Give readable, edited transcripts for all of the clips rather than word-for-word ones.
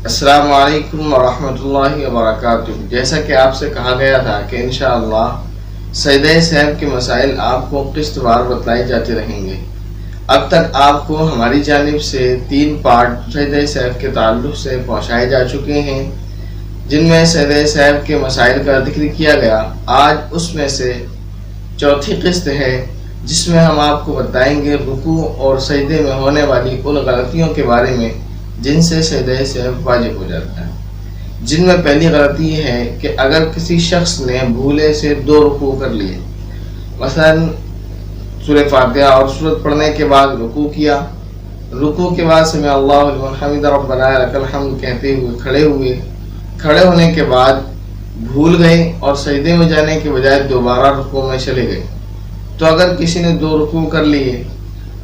السلام علیکم ورحمۃ اللہ وبرکاتہ۔ جیسا کہ آپ سے کہا گیا تھا کہ انشاءاللہ سجدہ سہو کے مسائل آپ کو قسط وار بتلائے جاتے رہیں گے۔ اب تک آپ کو ہماری جانب سے 3 پارٹ سجدہ سہو کے تعلق سے پہنچائے جا چکے ہیں، جن میں سجدہ سہو کے مسائل کا ذکر کیا گیا۔ آج اس میں سے چوتھی قسط ہے، جس میں ہم آپ کو بتائیں گے رکوع اور سجدے میں ہونے والی ان غلطیوں کے بارے میں جن سے سجدہ سہو واجب ہو جاتا ہے۔ جن میں پہلی غلطی یہ ہے کہ اگر کسی شخص نے بھولے سے 2 رکوع کر لیے، مثلا سورہ فاتحہ اور سورت پڑھنے کے بعد رکوع کیا، رکوع کے بعد سمع اللہ لمن حمدہ ربنا لک الحمد کہتے ہوئے کھڑے ہونے کے بعد بھول گئے اور سجدے میں جانے کے بجائے دوبارہ رکوع میں چلے گئے، تو اگر کسی نے 2 رکوع کر لیے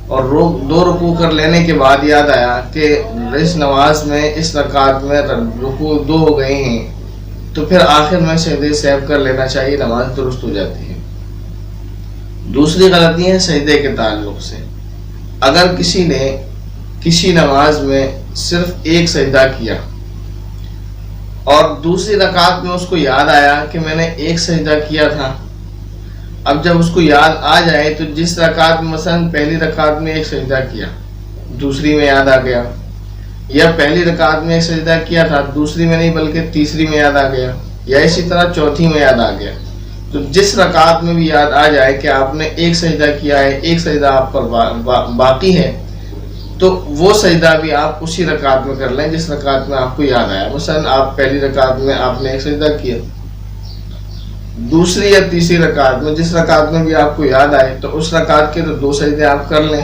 اور 2 رکوع کر لینے کے بعد یاد آیا کہ اس نماز میں اس رکعت میں رکوع 2 ہو گئے ہیں، تو پھر آخر میں سجدہ سہو کر لینا چاہیے، نماز درست ہو جاتی ہے۔ دوسری غلطی ہے سجدے کے تعلق سے۔ اگر کسی نے کسی نماز میں صرف 1 سجدہ کیا اور دوسری رکعت میں اس کو یاد آیا کہ میں نے 1 سجدہ کیا تھا، اب جب اس کو یاد آ جائے تو جس رکعت میں مثلا پہلی رکعت میں 1 سجدہ کیا، دوسری میں یاد آ گیا، یا پہلی رکعت میں 1 سجدہ کیا تھا دوسری میں نہیں بلکہ تیسری میں یاد آ گیا، یا اسی طرح چوتھی میں یاد آ گیا، تو جس رکعت میں بھی یاد آ جائے کہ آپ نے 1 سجدہ کیا ہے، 1 سجدہ آپ پر باقی ہے، تو وہ سجدہ بھی آپ اسی رکعت میں کر لیں جس رکعت میں آپ کو یاد آیا۔ مثلا آپ پہلی رکعت میں آپ نے 1 سجدہ کیا، دوسری یا تیسری رکعت میں جس رکعت میں بھی آپ کو یاد آئے تو اس رکعت کے تو 2 سجدے آپ کر لیں،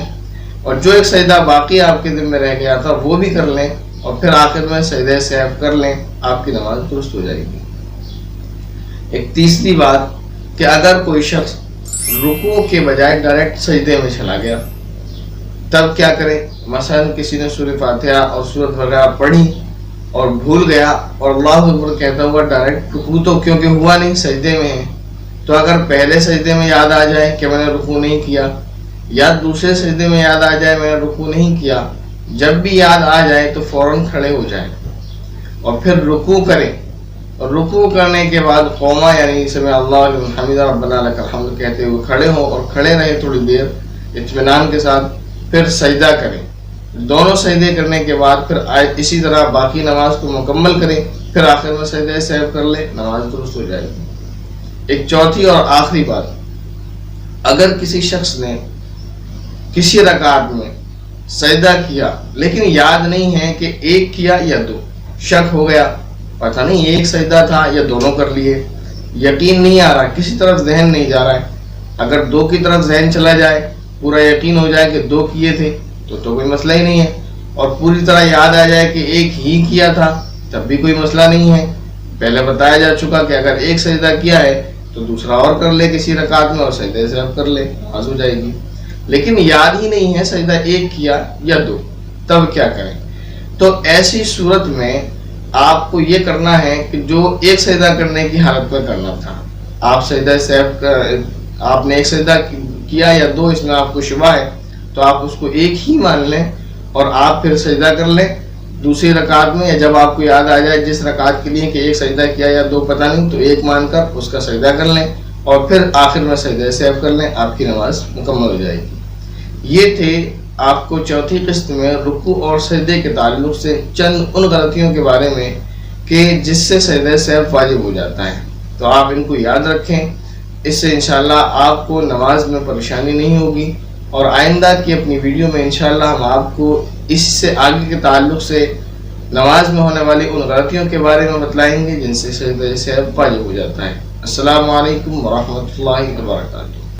اور جو 1 سجدہ باقی آپ کے دل میں رہ گیا تھا وہ بھی کر لیں، اور پھر آخر میں سجدہ سہو کر لیں، آپ کی نماز درست ہو جائے گی۔ ایک تیسری بات کہ اگر کوئی شخص رکوع کے بجائے ڈائریکٹ سجدے میں چلا گیا، تب کیا کرے؟ مثلا کسی نے سورہ فاتحہ اور سورت وغیرہ پڑھی اور بھول گیا اور اللہ اکبر کہتا ہوا ڈائریکٹ رکوع تو کیونکہ ہوا نہیں، سجدے میں ہے، تو اگر پہلے سجدے میں یاد آ جائے کہ میں نے رکوع نہیں کیا، یا دوسرے سجدے میں یاد آ جائے میں نے رکوع نہیں کیا، جب بھی یاد آ جائے تو فوراً کھڑے ہو جائیں اور پھر رکوع کریں، اور رکوع کرنے کے بعد قوما یعنی سمع اللہ لمن حمدہ ربنا لک الحمد کہتے ہوئے کھڑے ہوں اور کھڑے رہیں تھوڑی دیر اطمینان کے ساتھ، پھر سجدہ کریں۔ دونوں سجدے کرنے کے بعد پھر اسی طرح باقی نماز کو مکمل کریں، پھر آخر میں سجدہ سہو کر لیں، نماز درست ہو جائے گی۔ ایک چوتھی اور آخری بات، اگر کسی شخص نے کسی رکعت میں سجدہ کیا لیکن یاد نہیں ہے کہ 1 کیا یا 2، شک ہو گیا، پتہ نہیں 1 سجدہ تھا یا دونوں کر لیے، یقین نہیں آ رہا، کسی طرف ذہن نہیں جا رہا ہے، اگر 2 کی طرف ذہن چلا جائے، پورا یقین ہو جائے کہ 2 کیے تھے تو کوئی مسئلہ ہی نہیں ہے، اور پوری طرح یاد آ جائے کہ 1 ہی کیا تھا تب بھی کوئی مسئلہ نہیں ہے۔ پہلے بتایا جا چکا کہ اگر 1 سجدہ کیا ہے تو دوسرا اور کر لے کسی رکعت میں اور سجدہ سہو کر لے، نماز ہو جائے گی۔ لیکن یاد ہی نہیں ہے سجدہ 1 کیا یا 2، تب کیا کریں؟ تو ایسی صورت میں آپ کو یہ کرنا ہے کہ جو 1 سجدہ کرنے کی حالت میں کرنا تھا، آپ سجدہ سہو آپ نے 1 سجدہ کیا یا 2، اس میں آپ کو شبہ ہے تو آپ اس کو 1 ہی مان لیں اور آپ پھر سجدہ کر لیں دوسری رکعت میں، یا جب آپ کو یاد آ جائے جس رکعت کے لیے کہ 1 سجدہ کیا یا 2 پتہ نہیں، تو 1 مان کر اس کا سجدہ کر لیں اور پھر آخر میں سجدہ سہو کر لیں، آپ کی نماز مکمل ہو جائے گی۔ یہ تھے آپ کو چوتھی قسط میں رکوع اور سجدے کے تعلق سے چند ان غلطیوں کے بارے میں کہ جس سے سجدہ سہو واجب ہو جاتا ہے، تو آپ ان کو یاد رکھیں، اس سے انشاءاللہ آپ کو نماز میں پریشانی نہیں ہوگی، اور آئندہ کی اپنی ویڈیو میں انشاءاللہ ہم آپ کو اس سے آگے کے تعلق سے نماز میں ہونے والی ان غلطیوں کے بارے میں بتلائیں گے جن سے سجدہ سہو واجب ہو جاتا ہے۔ السلام علیکم ورحمۃ اللہ وبرکاتہ۔